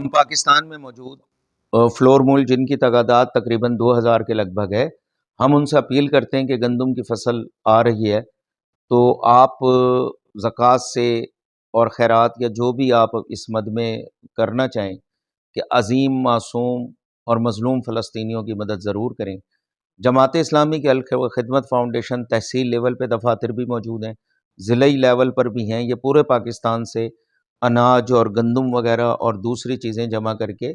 ہم پاکستان میں موجود فلور ملک جن کی تعداد تقریباً 2000 کے لگ بھگ ہے، ہم ان سے اپیل کرتے ہیں کہ گندم کی فصل آ رہی ہے تو آپ زکوٰۃ سے اور خیرات یا جو بھی آپ اس مد میں کرنا چاہیں کہ عظیم معصوم اور مظلوم فلسطینیوں کی مدد ضرور کریں۔ جماعت اسلامی کے الخدمت فاؤنڈیشن تحصیل لیول پہ دفاتر بھی موجود ہیں، ضلعی لیول پر بھی ہیں۔ یہ پورے پاکستان سے اناج اور گندم وغیرہ اور دوسری چیزیں جمع کر کے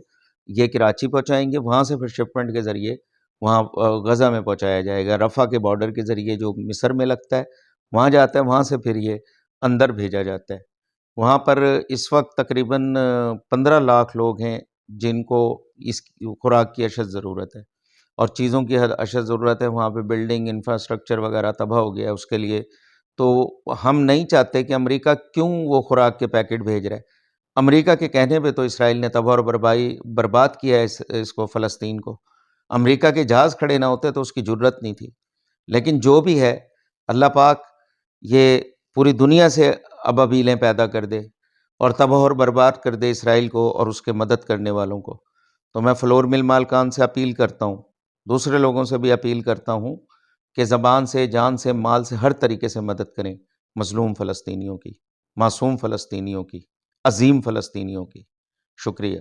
یہ کراچی پہنچائیں گے، وہاں سے پھر شپمنٹ کے ذریعے وہاں غزہ میں پہنچایا جائے گا، رفح کے بارڈر کے ذریعے جو مصر میں لگتا ہے وہاں جاتا ہے، وہاں سے پھر یہ اندر بھیجا جاتا ہے۔ وہاں پر اس وقت تقریباً 15 لاکھ لوگ ہیں جن کو اس خوراک کی اشد ضرورت ہے اور چیزوں کی اشد ضرورت ہے۔ وہاں پہ بلڈنگ انفراسٹرکچر وغیرہ تباہ ہو گیا ہے اس کے لیے۔ تو ہم نہیں چاہتے کہ امریکہ کیوں وہ خوراک کے پیکٹ بھیج رہا ہے۔ امریکہ کے کہنے پہ تو اسرائیل نے تباہ اور برباد کیا ہے اس کو، فلسطین کو۔ امریکہ کے جہاز کھڑے نہ ہوتے تو اس کی جرت نہیں تھی۔ لیکن جو بھی ہے، اللہ پاک یہ پوری دنیا سے ابابیلیں پیدا کر دے اور تباہ اور برباد کر دے اسرائیل کو اور اس کے مدد کرنے والوں کو۔ تو میں فلور مل مالکان سے اپیل کرتا ہوں، دوسرے لوگوں سے بھی اپیل کرتا ہوں کہ زبان سے، جان سے، مال سے، ہر طریقے سے مدد کریں مظلوم فلسطینیوں کی، معصوم فلسطینیوں کی، عظیم فلسطینیوں کی۔ شکریہ۔